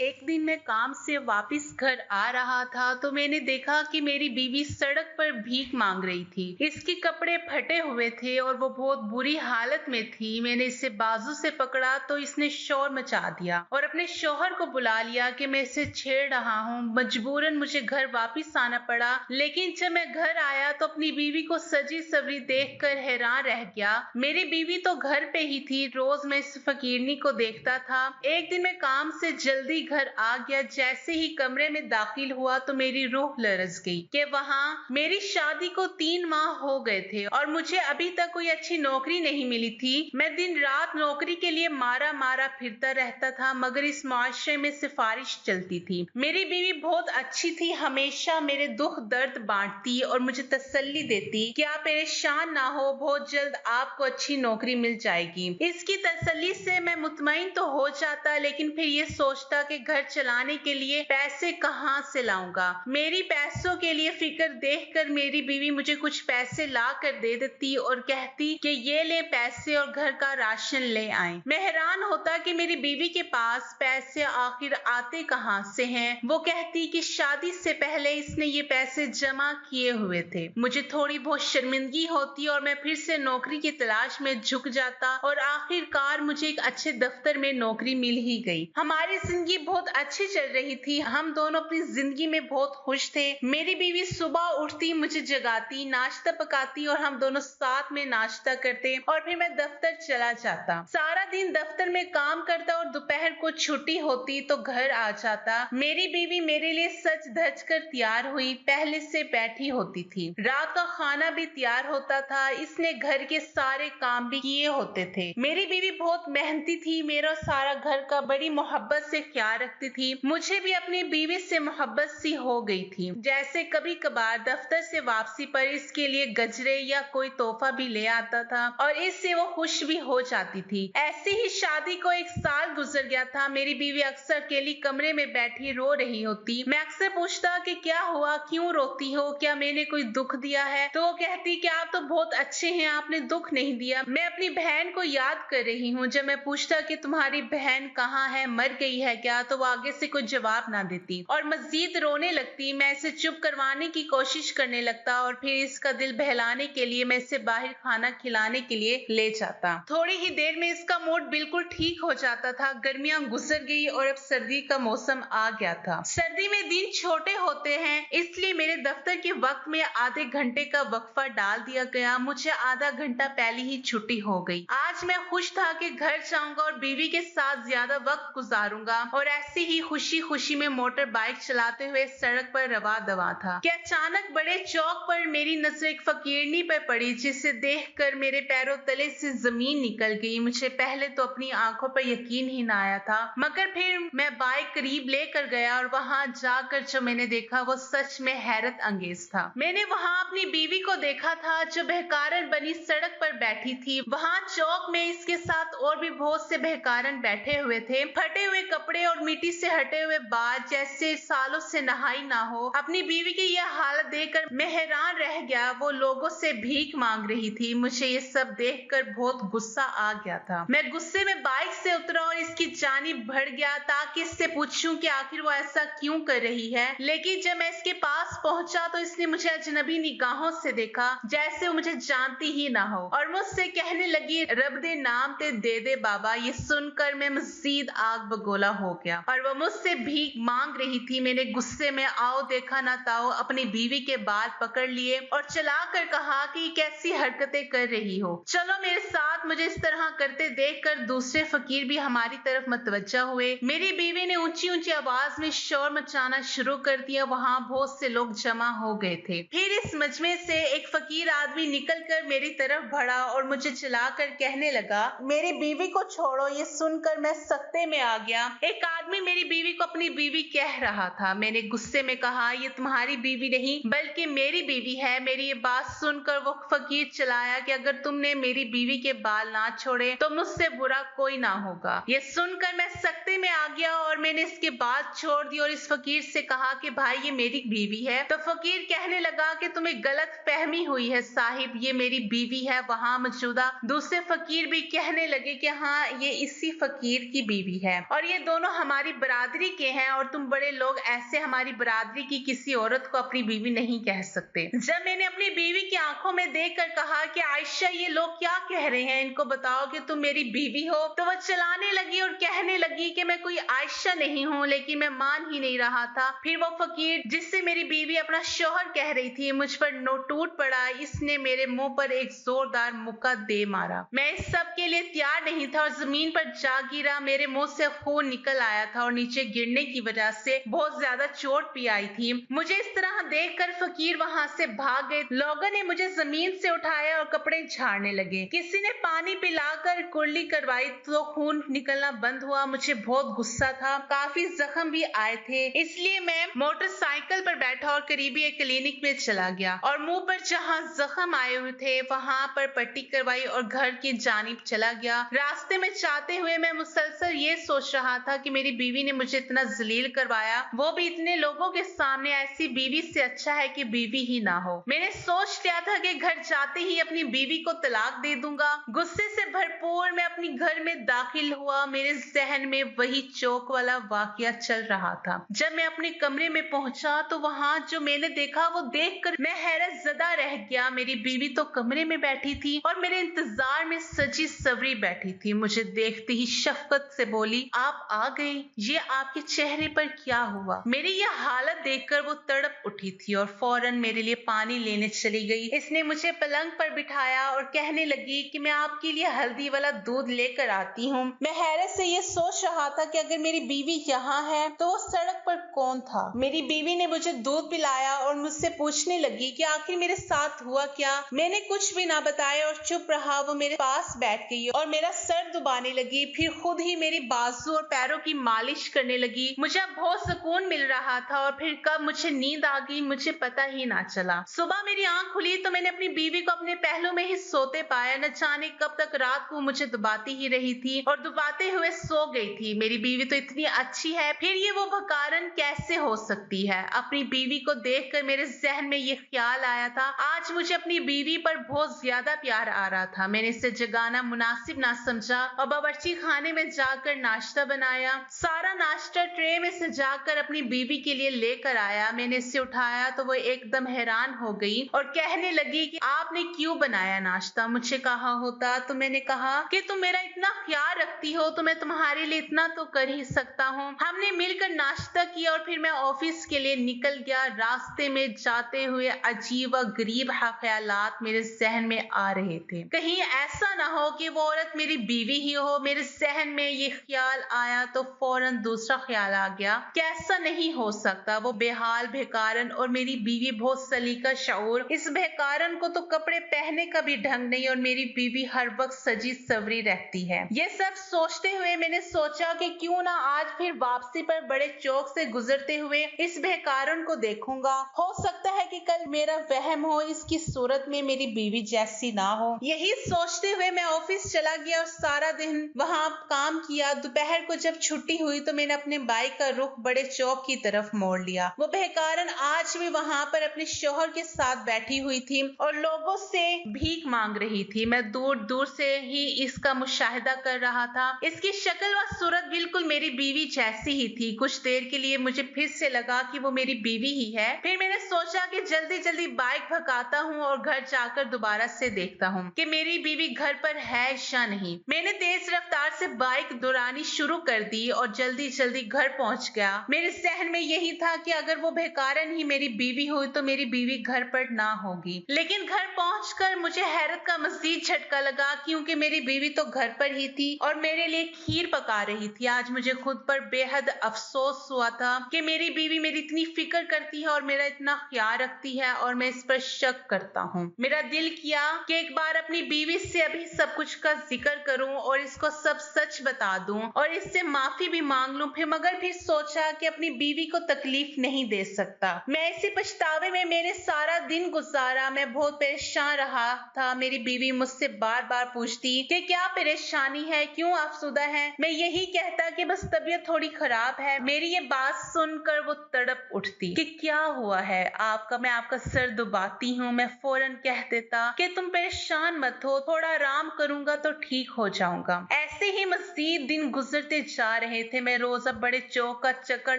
एक दिन मैं काम से वापस घर आ रहा था तो मैंने देखा कि मेरी बीवी सड़क पर भीख मांग रही थी। इसके कपड़े फटे हुए थे और वो बहुत बुरी हालत में थी। मैंने इसे बाजू से पकड़ा तो इसने शोर मचा दिया और अपने शौहर को बुला लिया कि मैं इसे छेड़ रहा हूँ। मजबूरन मुझे घर वापस आना पड़ा, लेकिन जब मैं घर आया तो अपनी बीवी को सजी सवरी देखकर हैरान रह गया। मेरी बीवी तो घर पे ही थी, रोज मैं इस फकीरनी को देखता था। एक दिन मैं काम से जल्दी घर आ गया। जैसे ही कमरे में दाखिल हुआ तो मेरी रूह लरज गई कि वहाँ मेरी शादी को 3 माह हो गए थे और मुझे अभी तक कोई अच्छी नौकरी नहीं मिली थी। मैं दिन रात नौकरी के लिए मारा मारा फिरता रहता था, मगर इस मुआशरे में सिफारिश चलती थी। मेरी बीवी बहुत अच्छी थी, हमेशा मेरे दुख दर्द बांटती और मुझे तसल्ली देती कि आप परेशान ना हो, बहुत जल्द आपको अच्छी नौकरी मिल जाएगी। इसकी तसल्ली से मैं मुतमईन तो हो जाता, लेकिन फिर ये सोचता कि घर चलाने के लिए पैसे कहाँ से लाऊंगा। मेरी पैसों के लिए फिक्र देखकर मेरी बीवी मुझे कुछ पैसे ला कर दे देती और कहती कि ये ले पैसे और घर का राशन ले आए। मैं हैरान होता कि मेरी बीवी के पास पैसे आखिर आते कहाँ से हैं। वो कहती कि शादी से पहले इसने ये पैसे जमा किए हुए थे। मुझे थोड़ी बहुत शर्मिंदगी होती और मैं फिर से नौकरी की तलाश में झुक जाता और आखिरकार मुझे एक अच्छे दफ्तर में नौकरी मिल ही गई। हमारी जिंदगी बहुत अच्छी चल रही थी, हम दोनों अपनी जिंदगी में बहुत खुश थे। मेरी बीवी सुबह उठती, मुझे जगाती, नाश्ता पकाती और हम दोनों साथ में नाश्ता करते और फिर मैं दफ्तर चला जाता। सारा दिन दफ्तर में काम करता और दोपहर को छुट्टी होती तो घर आ जाता। मेरी बीवी मेरे लिए सज धज कर तैयार हुई पहले से बैठी होती थी। रात का खाना भी तैयार होता था, इसने घर के सारे काम भी किए होते थे। मेरी बीवी बहुत मेहनती थी, मेरा सारा घर का बड़ी मोहब्बत से ख्याल रखती थी। मुझे भी अपनी बीवी से मोहब्बत सी हो गई थी। जैसे कभी कभार दफ्तर से वापसी पर इसके लिए गजरे या कोई तोहफा भी ले आता था और इससे वो खुश भी हो जाती थी। ऐसे ही शादी को 1 साल गुजर गया था। मेरी बीवी अक्सर अकेली कमरे में बैठी रो रही होती। मैं अक्सर पूछता कि क्या हुआ, क्यों रोती हो, क्या मैंने कोई दुख दिया है? तो वो कहती कि आप तो बहुत अच्छे हैं, आपने दुख नहीं दिया। मैं अपनी बहन को याद कर रही हूँ। जब मैं पूछता कि तुम्हारी बहन कहाँ है, मर गई है क्या, तो वो आगे से कोई जवाब ना देती और मजीद रोने लगती। मैं इसे चुप करवाने की कोशिश करने लगता और फिर इसका दिल बहलाने के लिए मैं इसे बाहर खाना खिलाने के लिए ले जाता। थोड़ी ही देर में इसका मूड बिल्कुल ठीक हो जाता था। गर्मियां गुजर गई और अब सर्दी का मौसम आ गया था। सर्दी में दिन छोटे होते हैं, इसलिए मेरे दफ्तर के वक्त में आधे घंटे का वक्फा डाल दिया गया। मुझे आधा घंटा पहले ही छुट्टी हो गई। आज मैं खुश था कि घर जाऊंगा और बीवी के साथ ज्यादा वक्त गुजारूंगा और ऐसे ही खुशी खुशी में मोटर बाइक चलाते हुए सड़क पर रवा दवा था कि अचानक बड़े चौक पर मेरी नजर एक फकीरनी पर पड़ी, जिसे देखकर मेरे पैरों तले से जमीन निकल गई। मुझे पहले तो अपनी आंखों पर यकीन ही ना आया था, मगर फिर मैं बाइक करीब लेकर गया और वहां जाकर जो मैंने देखा वो सच में हैरत अंगेज था। मैंने वहां अपनी बीवी को देखा था जो बहकारण बनी सड़क पर बैठी थी। वहां चौक में इसके साथ और भी बहुत से बहकारण बैठे हुए थे, फटे हुए कपड़े और मिट्टी से हटे हुए बाल, जैसे सालों से नहाई ना हो। अपनी बीवी की यह हालत देखकर मैं हैरान रह गया। वो लोगों से भीख मांग रही थी। मुझे ये सब देखकर बहुत गुस्सा आ गया था। मैं गुस्से में बाइक से उतरा और इसकी जानिब बढ़ गया ताकि इससे पूछूं कि आखिर वो ऐसा क्यों कर रही है। लेकिन जब मैं इसके पास पहुंचा तो इसने मुझे अजनबी निगाहों से देखा, जैसे वो मुझे जानती ही ना हो, और मुझसे कहने लगी, रब दे नाम ते दे दे बाबा। ये सुनकर मैं मजीद आग बगोला हो गया और वो मुझसे भीख मांग रही थी। मैंने गुस्से में आओ देखा ना ताओ अपनी बीवी के बाल पकड़ लिए और चलाकर कहा कि कैसी हरकतें कर रही हो, चलो मेरे साथ। मुझे इस तरह करते देखकर दूसरे फकीर भी हमारी तरफ मतवज्जा हुए। मेरी बीवी ने ऊंची ऊंची आवाज में शोर मचाना शुरू कर दिया। वहां बहुत से लोग जमा हो गए थे। फिर इस मजमे से एक फकीर आदमी निकलकर मेरी तरफ बढ़ा और मुझे चलाकर कहने लगा, मेरी बीवी को छोड़ो। ये सुनकर मैं सख्ते में आ गया। एक आदमी मेरी बीवी को अपनी बीवी कह रहा था। मैंने गुस्से में कहा, ये तुम्हारी बीवी नहीं बल्कि मेरी बीवी है। मेरी ये बात सुनकर वो फकीर चलाया कि अगर तुमने मेरी बीवी के बाल ना छोड़े तो मुझसे बुरा कोई ना होगा। ये सुनकर मैं सख्ते में आ गया और मैंने इसके बाल छोड़ दिए और इस फकीर से कहा कि भाई ये मेरी बीवी है। तो फकीर कहने लगा कि तुम्हें गलत फहमी हुई है साहिब, ये मेरी बीवी है। वहां मौजूदा दूसरे फकीर भी कहने लगे कि हाँ ये इसी फकीर की बीवी है और ये दोनों हमारी बरादरी के हैं और तुम बड़े लोग ऐसे हमारी बरादरी की किसी औरत को अपनी बीवी नहीं कह सकते। जब मैंने अपनी बीवी की आंखों में देखकर कहा कि आयशा ये लोग क्या कह रहे हैं, इनको बताओ कि तुम मेरी बीवी हो, तो वह चिल्लाने लगी और कहने लगी कि मैं कोई आयशा नहीं हूँ, लेकिन मैं मान ही नहीं रहा था। फिर वो फकीर जिससे मेरी बीवी अपना शौहर कह रही थी मुझ पर टूट पड़ा। इसने मेरे मुंह पर एक जोरदार मुक्का दे मारा। मैं इस सब के लिए तैयार नहीं था और जमीन पर जा गिरा। मेरे मुंह से खून निकल आया था और नीचे गिरने की वजह से बहुत ज्यादा चोट भी आई थी। मुझे इस तरह देखकर फकीर वहां से भाग गए। लोगों ने मुझे जमीन से उठाया और कपड़े झाड़ने लगे। किसी ने पानी पिलाकर कुर्ली करवाई तो खून निकलना बंद हुआ। मुझे बहुत गुस्सा था, काफी जख्म भी आए थे, इसलिए मैं मोटरसाइकिल पर बैठा और करीबी एक क्लिनिक में चला गया और मुंह पर जहां जख्म आए हुए थे वहां पर पट्टी करवाई और घर की जानिब चला गया। रास्ते में जाते हुए मैं मुसलसल ये सोच रहा था कि मेरी बीवी ने मुझे इतना जलील करवाया, वो भी इतने लोगों के सामने। ऐसी बीवी से अच्छा है कि बीवी ही ना हो। मैंने सोच लिया था कि घर जाते ही अपनी बीवी को तलाक दे दूंगा। गुस्से से भरपूर मैं अपनी घर में दाखिल हुआ। मेरे जहन में वही चौक वाला वाकया चल रहा था। जब मैं अपने कमरे में पहुंचा तो वहां जो मैंने देखा वो देखकर मैं हैरत ज़दा रह गया। मेरी बीवी तो कमरे में बैठी थी और मेरे इंतजार में सजी सवरी बैठी थी। मुझे देखते ही शफकत से बोली, आप आ गए, ये आपके चेहरे पर क्या हुआ? मेरी यह हालत देखकर वो तड़प उठी थी और फौरन मेरे लिए पानी लेने चली गई। इसने मुझे पलंग पर बिठाया और कहने लगी कि मैं आपके लिए हल्दी वाला दूध लेकर आती हूँ। मैं हैरत से ये सोच रहा था कि अगर मेरी बीवी यहाँ है तो वो सड़क पर कौन था। मेरी बीवी ने मुझे दूध पिलाया और मुझसे पूछने लगी कि आखिर मेरे साथ हुआ क्या। मैंने कुछ भी ना बताया और चुप रहा। वो मेरे पास बैठ गई और मेरा सर दुबाने लगी, फिर खुद ही मेरी बाजू और पैरों की मालिश करने लगी। मुझे अब बहुत सुकून मिल रहा था और फिर कब मुझे नींद आ गई मुझे पता ही ना चला। सुबह मेरी आंख खुली तो मैंने अपनी बीवी को अपने पहलू में ही सोते पाया। न जाने कब तक रात को मुझे दुबाती ही रही थी और दुबाते हुए सो गई थी। मेरी बीवी तो इतनी अच्छी है, फिर ये वो भकारन कैसे हो सकती है। अपनी बीवी को देखकर मेरे जहन में ये ख्याल आया था, आज मुझे अपनी बीवी पर बहुत ज्यादा प्यार आ रहा था। मैंने इसे जगाना मुनासिब ना समझा और बावर्ची खाने में जाकर नाश्ता बनाया। सारा नाश्ता ट्रे में सजाकर अपनी बीवी के लिए लेकर आया। मैंने इसे उठाया तो वो एकदम हैरान हो गई और कहने लगी कि आपने क्यों बनाया नाश्ता? मुझे कहा होता तो मैंने कहा कि तुम मेरा इतना ख्याल रखती हो तो मैं तुम्हारे लिए इतना तो कर ही सकता हूँ। हमने मिलकर नाश्ता किया और फिर मैं ऑफिस के लिए निकल गया। रास्ते में जाते हुए अजीब व गरीब ख्यालात मेरे जहन में आ रहे थे। कहीं ऐसा ना हो कि वो औरत मेरी बीवी ही हो। मेरे जहन में ये ख्याल आया तो फौरन दूसरा ख्याल आ गया कि ऐसा नहीं हो सकता। वो बेहाल बेकारन और मेरी बीवी बहुत सलीका शऊर। इस बेकारन को तो कपड़े पहनने का भी ढंग नहीं और मेरी बीवी हर वक्त सजी सवरी रहती है। ये सब सोचते हुए मैंने सोचा कि क्यों ना आज फिर वापसी पर बड़े चौक से गुजरते हुए इस बेकारन को देखूंगा। हो सकता है कि कल मेरा वहम हो, इसकी सूरत में मेरी बीवी जैसी ना हो। यही सोचते हुए मैं ऑफिस चला गया और सारा दिन वहां काम किया। दोपहर को जब छुट्टी हुई तो मैंने अपने बाइक का रुख बड़े चौक की तरफ मोड़ लिया। वो बेकारन आज भी वहां पर अपने शौहर के साथ बैठी हुई थी और लोगों से भीख मांग रही थी। मैं दूर दूर से ही इसका मुशाहिदा कर रहा था। इसकी शक्ल व सूरत बिल्कुल मेरी बीवी जैसी ही थी। कुछ देर के लिए मुझे फिर से लगा कि वो मेरी बीवी ही है। फिर मैंने सोचा कि जल्दी जल्दी बाइक भगाता हूँ और घर जाकर दोबारा से देखता हूँ कि मेरी बीवी घर पर है या नहीं। मैंने तेज रफ्तार से बाइक दौड़ानी शुरू कर दी और जल्दी जल्दी घर पहुंच गया। मेरे जहन में यही था कि अगर वो बेकारन ही मेरी बीवी हुई तो मेरी बीवी घर पर ना होगी। लेकिन घर पहुंचकर मुझे हैरत का मजीद झटका लगा क्योंकि मेरी बीवी तो घर पर ही थी और मेरे लिए खीर पका रही थी। आज मुझे खुद पर बेहद अफसोस हुआ था कि मेरी बीवी मेरी इतनी फिक्र करती है और मेरा इतना ख्याल रखती है और मैं इस पर शक करता हूँ। मेरा दिल किया कि एक बार अपनी बीवी से अभी सब कुछ का जिक्र करूं और इसको सब सच बता दूं और इससे माफी भी मांग लूं। फिर मगर फिर सोचा कि अपनी बीवी को तकलीफ नहीं दे सकता। मैं इसी पछतावे में मैंने सारा दिन गुजारा। मैं बहुत परेशान रहा था। मेरी बीवी मुझसे बार बार पूछती कि क्या परेशानी है, क्यों आफसुदा है। मैं यही कहता कि बस तबीयत थोड़ी खराब है। मेरी ये बात सुनकर वो तड़प उठती कि क्या हुआ है आपका, मैं आपका सर दुबाती हूँ। मैं फौरन कह देता कि तुम परेशान मत हो, थोड़ा आराम करूंगा तो ठीक हो जाऊंगा। ऐसे ही मजीद दिन गुजरते जा रहे रहे थे। मैं रोज अब बड़े चौक का चक्कर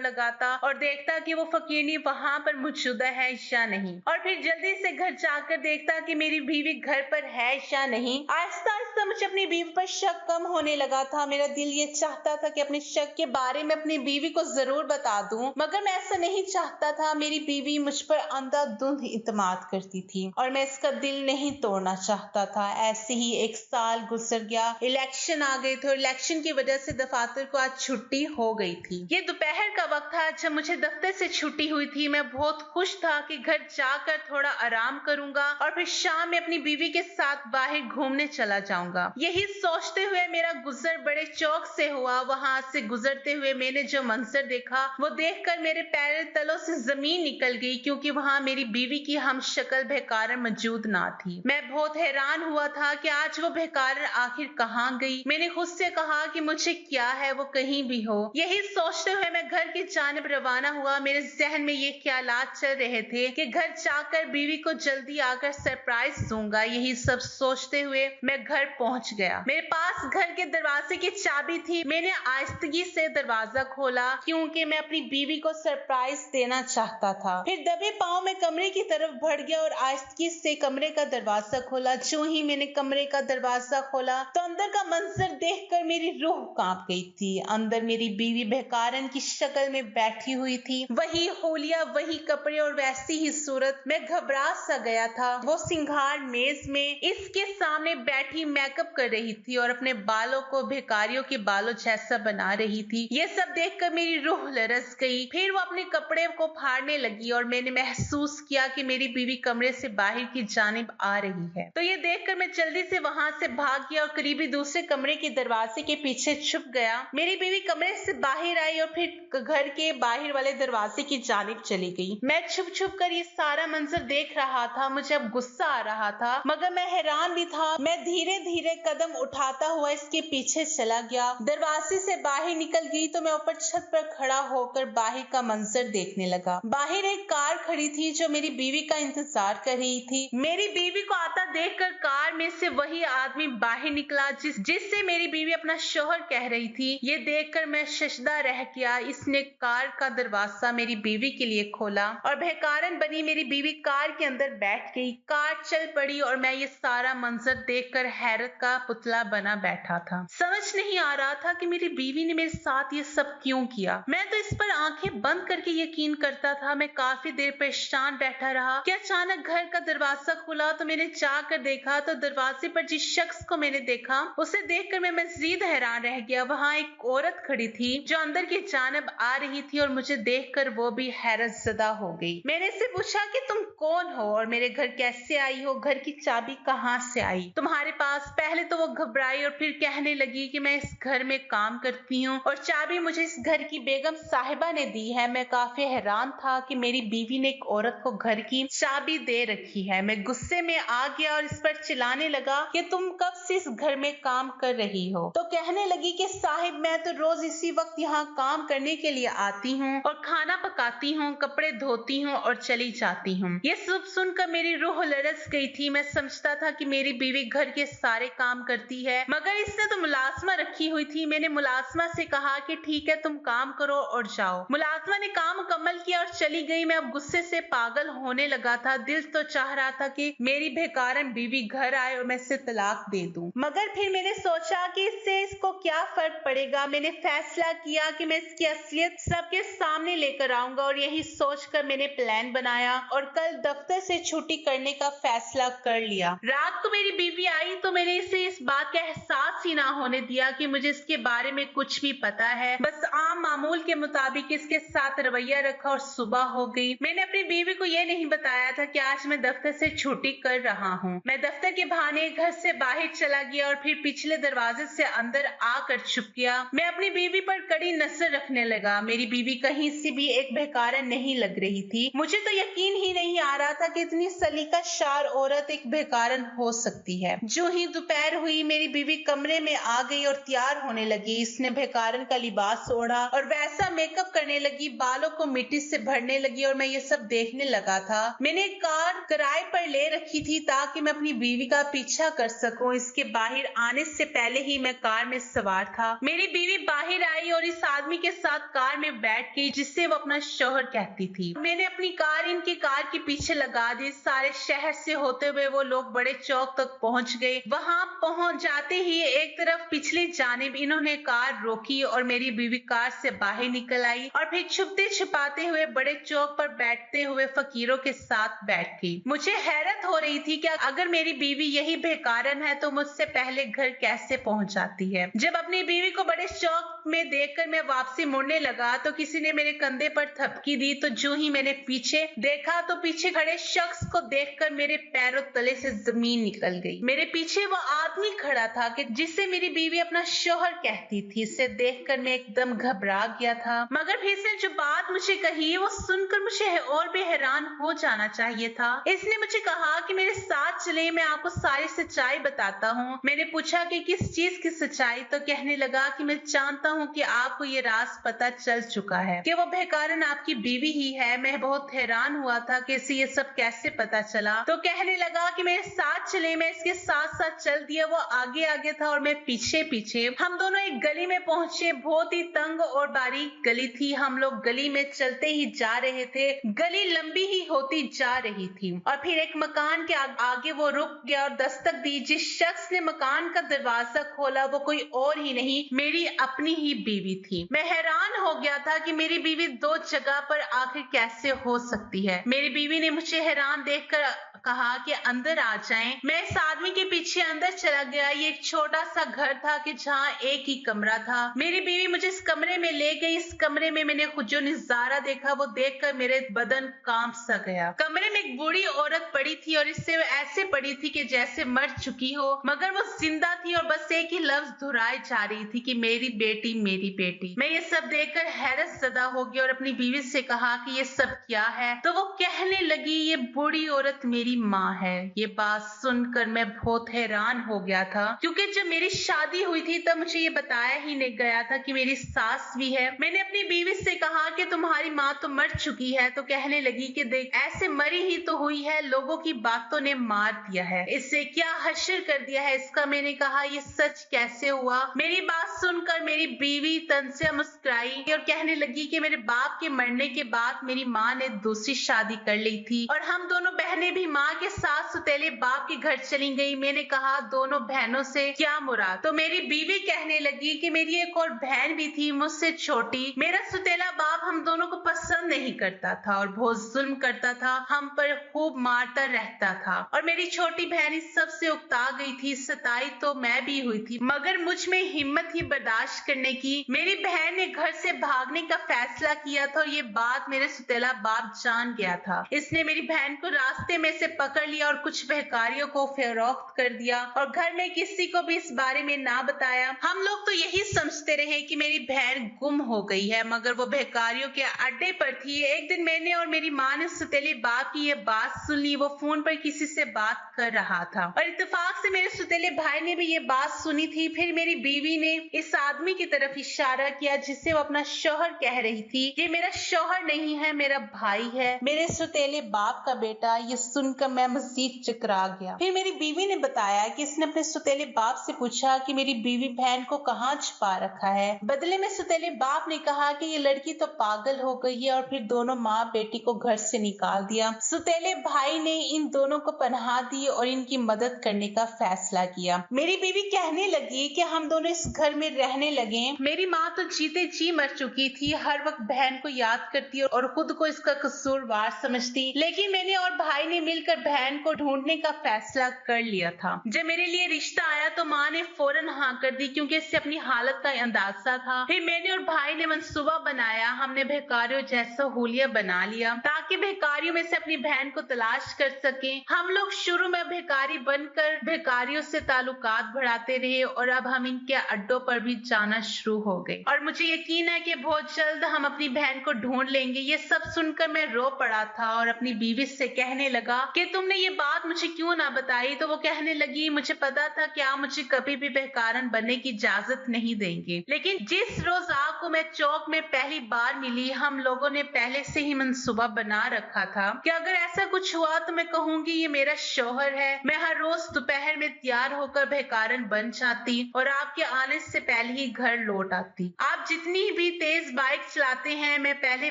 लगाता और देखता कि वो फकीरनी वहां पर मौजूद है या नहीं, और फिर जल्दी से घर जाकर देखता कि मेरी बीवी घर पर है या नहीं। आहिस्ता आहिस्ता मुझे अपनी बीवी पर शक कम होने लगा था। मेरा दिल ये चाहता था कि अपने शक के बारे में अपनी बीवी को जरूर बता दूं, मगर मैं ऐसा नहीं चाहता था। मेरी बीवी मुझ पर अंधाधुंध इत्मीनान करती थी और मैं इसका दिल नहीं तोड़ना चाहता था। ऐसे ही एक साल गुजर गया। इलेक्शन आ गए थे और इलेक्शन की वजह से दफातर को आज छुट्टी हो गई थी। ये दोपहर का वक्त था जब मुझे दफ्तर से छुट्टी हुई थी। मैं बहुत खुश था कि घर जाकर थोड़ा आराम करूंगा और फिर शाम में अपनी बीवी के साथ बाहर घूमने चला जाऊंगा। यही सोचते हुए मेरा गुजर बड़े चौक से हुआ। वहां से गुजरते हुए मैंने जो मंजर देखा वो देखकर मेरे पैर तलों से जमीन निकल गई, क्योंकि वहां मेरी बीवी की हम शक्ल बेकार मौजूद ना थी। मैं बहुत हैरान हुआ था कि आज वो बेकार आखिर कहाँ गई। मैंने खुद से कहा कि मुझे क्या है, वो कहीं भी हो। यही सोचते हुए मैं घर की जानिब रवाना हुआ। मेरे जहन में ये ख्यालात चल रहे थे कि घर जाकर बीवी को जल्दी आकर सरप्राइज दूंगा। यही सब सोचते हुए मैं घर पहुंच गया। मेरे पास घर के दरवाजे की चाबी थी। मैंने आहिस्तगी से दरवाजा खोला क्योंकि मैं अपनी बीवी को सरप्राइज देना चाहता था। फिर दबे पांव में कमरे की तरफ बढ़ गया और आहिस्तगी से कमरे का दरवाजा खोला। जो ही मैंने कमरे का दरवाजा खोला तो अंदर का मंजर देखकर मेरी रूह कांप गई थी। अंदर मेरी बीवी बेकारन की शक्ल में बैठी हुई थी। वही होलिया, वही कपड़े और वैसी ही सूरत। मैं घबरा सा गया था। वो सिंगार मेज में इसके सामने बैठी मेकअप कर रही थी और अपने बालों को भिखारियों के बालों जैसा बना रही थी। ये सब देखकर मेरी रूह लरस गई। फिर वो अपने कपड़े को फाड़ने लगी और मैंने महसूस किया कि मेरी बीवी कमरे से बाहर की जानिब आ रही है। तो ये देखकर मैं जल्दी से वहां से भाग गया और करीबी दूसरे कमरे के दरवाजे के पीछे छुप गया। मेरी बीवी कमरे से बाहर आई और फिर घर के बाहर वाले दरवाजे की जानिब चली गई। मैं छुप छुप कर ये सारा मंजर देख रहा था। मुझे अब गुस्सा आ रहा था, मगर मैं हैरान भी था। मैं धीरे धीरे कदम उठाता हुआ इसके पीछे चला गया। दरवाजे से बाहर निकल गई तो मैं ऊपर छत पर खड़ा होकर बाहर का मंजर देखने लगा। बाहर एक कार खड़ी थी जो मेरी बीवी का इंतजार कर रही थी। मेरी बीवी को आता देखकर कार में से वही आदमी बाहर निकला जिससे मेरी बीवी अपना शौहर कह रही थी। ये देखकर मैं शशदा रह गया। इसने कार का दरवाजा मेरी बीवी के लिए खोला और बेकारन बनी मेरी बीवी कार के अंदर बैठ गई। कार चल पड़ी और मैं ये सारा मंजर देखकर हैरत का पुतला बना बैठा था। समझ नहीं आ रहा था कि मेरी बीवी ने मेरे साथ ये सब क्यों किया। मैं तो इस पर आंखें बंद करके यकीन करता था। मैं काफी देर परेशान बैठा रहा कि अचानक घर का दरवाजा खुला तो मैंने जाकर देखा तो दरवाजे पर जिस शख्स को मैंने देखा उसे देखकर मैं मजीद हैरान रह गया। वहां एक औरत खड़ी थी जो अंदर की जानिब आ रही थी और मुझे देखकर वो भी हैरत ज़दा हो गई। मैंने इससे पूछा कि तुम कौन हो और मेरे घर कैसे आई हो, घर की चाबी कहाँ से आई तुम्हारे पास। पहले तो वो घबराई और फिर कहने लगी कि मैं इस घर में काम करती हूँ और चाबी मुझे इस घर की बेगम साहिबा ने दी है। मैं काफी हैरान था कि मेरी बीवी ने एक औरत को घर की चाबी दे रखी है। मैं गुस्से में आ गया और इस पर चिल्लाने लगा कि तुम कब से इस घर में काम कर रही हो। तो कहने लगी कि साहिब मैं तो रोज इसी वक्त यहाँ काम करने के लिए आती हूँ और खाना पकाती हूँ, कपड़े धोती हूँ और चली जाती हूँ। ये सब सुनकर मेरी रूह लरस गई थी। मैं समझता था कि मेरी बीवी घर के सारे काम करती है, मगर इसने तो मुलाजमा रखी हुई थी। मैंने मुलाजमा से कहा कि ठीक है तुम काम करो और जाओ। मुलाजमा ने काम मुकम्मल किया और चली गई। मैं अब गुस्से से पागल होने लगा था। दिल तो चाह रहा था कि मेरी बेकारन बीवी घर आए और मैं इससे तलाक दे दूं, मगर फिर मैंने सोचा कि इससे इसको क्या फर्क पड़ेगा। मैंने फैसला किया कि मैं इसकी असलियत सबके सामने लेकर आऊंगा और यही सोचकर मैंने प्लान बनाया और कल दफ्तर से छुट्टी करने का फैसला कर लिया। रात को मेरी बीवी आई तो मैंने इसे इस बात का एहसास ही ना होने दिया कि मुझे इसके बारे में कुछ भी पता है। बस आम मामूल के मुताबिक इसके साथ रवैया रखा और सुबह हो गई। मैंने अपनी बीवी को यह नहीं बताया था कि आज मैं दफ्तर से छुट्टी कर रहा हूँ। मैं दफ्तर के बहाने घर से बाहर चला गया और फिर पिछले दरवाजे से अंदर आकर छुप गया। मैं अपनी बीवी पर कड़ी नजर रखने लगा। मेरी बीवी कहीं से भी एक बेकारन नहीं लग रही थी। मुझे तो यकीन ही नहीं आ रहा था कि इतनी सलीकाशार औरत एक बेकारन हो सकती है। जो ही दोपहर हुई मेरी बीवी कमरे में आ गई और तैयार होने लगी। इसने बेकारन का लिबास ओढ़ा और वैसा मेकअप करने लगी लगी, बालों को मिट्टी से भरने लगी और मैं ये सब देखने लगा था। मैंने कार किराए पर ले रखी थी ताकि मैं अपनी बीवी का पीछा कर सकूं। इसके बाहर आने से पहले ही मैं कार में सवार था। मेरी बीवी बाहर आई और इस आदमी के साथ कार में बैठ गई जिससे वो अपना शौहर कहती थी। मैंने अपनी कार इनकी कार के पीछे लगा दी। सारे शहर से होते हुए वो लोग बड़े चौक तक पहुंच गए। वहां पहुंच जाते ही एक तरफ पिछली जानिब इन्होंने कार रोकी और मेरी बीवी कार से बाहर निकल आई और फिर छुपते छुपाते हुए बड़े चौक पर बैठते हुए फकीरों के साथ बैठ गई। मुझे हैरत हो रही थी कि अगर मेरी बीवी यही बेकारण है तो मुझसे पहले घर कैसे पहुंच जाती है। जब अपनी बीवी को बड़े चौक में देखकर मैं वापसी मुड़ने लगा तो किसी ने मेरे कंधे पर थपकी दी। तो जो ही मैंने पीछे देखा तो पीछे खड़े शख्स को देखकर मेरे पैरों तले से जमीन निकल गई। मेरे पीछे वो आदमी खड़ा था कि जिसे मेरी बीवी अपना शौहर कहती थी। इसे देखकर मैं एकदम घबरा गया था, मगर फिर से जो बात मुझे कही वो सुनकर मुझे और भी हैरान हो जाना चाहिए था। इसने मुझे कहा कि मेरे साथ चले, मैं आपको सारी सच्चाई बताता हूँ। मैंने पूछा कि किस चीज की सच्चाई, तो कहने लगा कि मैं जानता हूँ कि आपको ये राज पता चल चुका है कि वो बेकारण आपकी बीवी ही है। मैं बहुत हैरान हुआ था कि इसे ये सब कैसे पता चला। तो कहने लगा कि मेरे साथ चले। मैं इसके साथ साथ चल दिया। वो आगे आगे था और मैं पीछे पीछे। हम दोनों एक गली में पहुंचे। बहुत ही तंग और बारीक गली थी। हम लोग गली में चलते ही जा रहे थे। गली लंबी ही होती जा रही थी और फिर एक मकान के आगे वो रुक गया और दस्तक दी। जिस शख्स ने मकान का दरवाजा खोला वो कोई और ही नहीं, मेरी अपनी ही बीवी थी। मैं हैरान हो गया था कि मेरी बीवी दो जगह पर आखिर कैसे हो सकती है। मेरी बीवी ने मुझे हैरान देखकर कहा कि अंदर आ जाएं। मैं इस आदमी के पीछे अंदर चला गया। ये एक छोटा सा घर था कि जहाँ एक ही कमरा था। मेरी बीवी मुझे इस कमरे में ले गई। इस कमरे में मैंने खुद जो नजारा देखा वो देखकर मेरे बदन कांप सा गया। कमरे में एक बूढ़ी औरत पड़ी थी और इससे ऐसे पड़ी थी कि जैसे मर चुकी हो, मगर वो जिंदा थी और बस एक ही लफ्ज दोहराई जा रही थी कि मेरी बेटी, मेरी बेटी। मैं ये सब देखकर हैरत ज़दा हो गई और अपनी बीवी से कहा कि ये सब क्या है। तो वो कहने लगी, ये बूढ़ी औरत मेरी माँ है। ये बात सुनकर मैं बहुत हैरान हो गया था, क्योंकि जब मेरी शादी हुई थी तब मुझे ये बताया ही नहीं गया था कि मेरी सास भी है। मैंने अपनी बीवी से कहा कि तुम्हारी माँ तो मर चुकी है। तो कहने लगी कि देख, ऐसे मरी ही तो हुई है, लोगों की बातों ने मार दिया है, इससे क्या हश्र कर दिया है इसका। मैंने कहा, ये सच कैसे हुआ। मेरी बात सुनकर मेरी बीवी तन से मुस्कुराई और कहने लगी कि मेरे बाप के मरने के बाद मेरी माँ ने दूसरी शादी कर ली थी और हम दोनों बहनें भी माँ के साथ सुतेले बाप के घर चली गई। मैंने कहा, दोनों बहनों से क्या मुराद। तो मेरी बीवी कहने लगी कि मेरी एक और बहन भी थी, मुझसे छोटी। मेरा सुतेला बाप हम दोनों को पसंद नहीं करता था और बहुत जुल्म करता था, हम पर खूब मारता रहता था और मेरी छोटी बहन इस सब से उकता गई थी। सताई तो मैं भी हुई थी, मगर मुझ में हिम्मत ही बर्दाश्त करने की। मेरी बहन ने घर से भागने का फैसला किया था और ये बात मेरे सुतेला बाप जान गया था। इसने मेरी बहन को रास्ते में से पकड़ लिया और कुछ बहकारियों को फरोख्त कर दिया और घर में किसी को भी इस बारे में ना बताया। हम लोग तो यही समझते रहे कि मेरी बहन गुम हो गई है, मगर वो बहकारियों के अड्डे पर थी। एक दिन मैंने और मेरी माँ ने सुतेले बाप की ये बात सुन ली। वो फोन पर किसी से बात कर रहा था और इत्तेफाक से मेरे सुतेले भाई ने भी ये बात सुनी थी। फिर मेरी बीवी ने इस आदमी की तरफ इशारा किया जिसे वो अपना शौहर कह रही थी। ये मेरा शौहर नहीं है, मेरा भाई है, मेरे सुतेले बाप का बेटा। ये सुनकर मैं मजीद चकरा गया। फिर मेरी बीवी ने बताया कि इसने अपने सुतेले बाप से पूछा कि मेरी बीवी बहन को कहाँ छुपा रखा है। बदले में सुतेले बाप ने कहा कि ये लड़की तो पागल हो गई है और फिर दोनों माँ बेटी को घर से निकाल दिया। सुतेले भाई ने इन दोनों को पनाह दी और इनकी मदद करने का फैसला किया। मेरी बीवी कहने लगी कि हम दोनों इस घर में रहने लगे। मेरी माँ तो जीते जी मर चुकी थी, हर वक्त बहन को याद करती और खुद को इसका कसूरवार समझती, लेकिन मैंने और भाई ने मिलकर बहन को ढूंढने का फैसला कर लिया था। जब मेरे लिए रिश्ता आया तो माँ ने फौरन हाँ कर दी, क्योंकि इससे अपनी हालत का अंदाजा था। फिर मैंने और भाई ने मंसूबा बनाया। हमने बेकारों जैसा हुलिया बना लिया ताकि ताकि भिखारियों में से अपनी बहन को तलाश कर सके। हम लोग शुरू में भिखारी बनकर भिखारियों से ताल्लुकात बढ़ाते रहे और अब हम इनके अड्डों पर भी जाना शुरू हो गए और मुझे यकीन है कि बहुत जल्द हम अपनी बहन को ढूंढ लेंगे। ये सब सुनकर मैं रो पड़ा था और अपनी बीवी से कहने लगा कि तुमने ये बात मुझे क्यों ना बताई। तो वो कहने लगी, मुझे पता था कि आप मुझे कभी भी भिखारन बनने की इजाजत नहीं देंगे, लेकिन जिस रोज आपको मैं चौक में पहली बार मिली, हम लोगों ने पहले से ही मंसूबा बना रखा था कि अगर ऐसा कुछ हुआ तो मैं कहूंगी ये मेरा शौहर है। मैं हर रोज दोपहर में तैयार होकर भिखारन बन जाती और आपके आने से पहले ही घर लौट आती। आप जितनी भी तेज बाइक चलाते हैं मैं पहले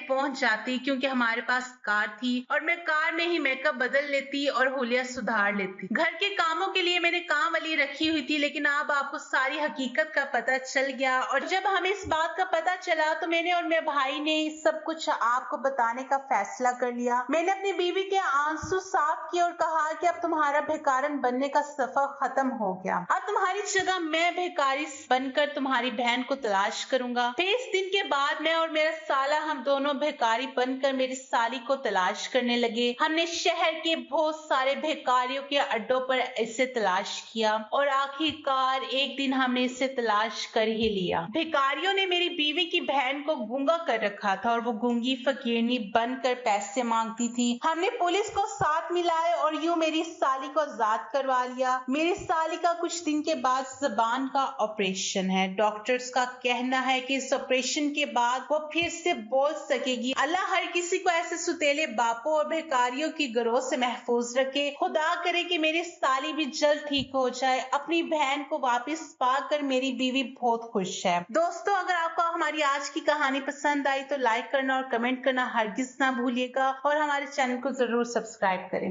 पहुंच जाती, क्योंकि हमारे पास कार थी और मैं कार में ही मेकअप बदल लेती और हुलिया सुधार लेती। घर के कामों के लिए मैंने काम वाली रखी हुई थी, लेकिन अब आपको सारी हकीकत का पता चल गया और जब हमें इस बात का पता चला तो मैंने और मेरे भाई ने सब कुछ आपको बताने का फैसला कर लिया। मैंने अपनी बीवी के आंसू साफ किए और कहा कि अब तुम्हारा भिखारन बनने का सफर खत्म हो गया। अब तुम्हारी जगह मैं भिखारी बनकर तुम्हारी बहन को तलाश करूंगा। फिर इस दिन के बाद मैं और मेरा साला हम दोनों भिखारी बनकर मेरी साली को तलाश करने लगे। हमने शहर के बहुत सारे भिखारियों के अड्डों पर इसे तलाश किया और आखिरकार एक दिन हमने इसे तलाश कर ही लिया। भिखारियों ने मेरी बीवी की बहन को गूंगा कर रखा था और वो गूंगी फकीरनी बनकर पैसे मांगती थी। हमने पुलिस को साथ मिलाए और यूं मेरी साली को आजाद करवा लिया। मेरी साली का कुछ दिन के बाद जबान का ऑपरेशन है। डॉक्टर्स का कहना है कि इस ऑपरेशन के बाद वो फिर से बोल सकेगी। अल्लाह हर किसी को ऐसे सुतेले बापों और भिखारियों की गिरोह से महफूज रखे। खुदा करे कि मेरी साली भी जल्द ठीक हो जाए। अपनी बहन को वापस पाकर मेरी बीवी बहुत खुश है। दोस्तों, अगर आपको हमारी आज की कहानी पसंद आई तो लाइक करना और कमेंट करना हरगिज ना भूलिएगा और हमारे चैनल को जरूर सब्सक्राइब करें।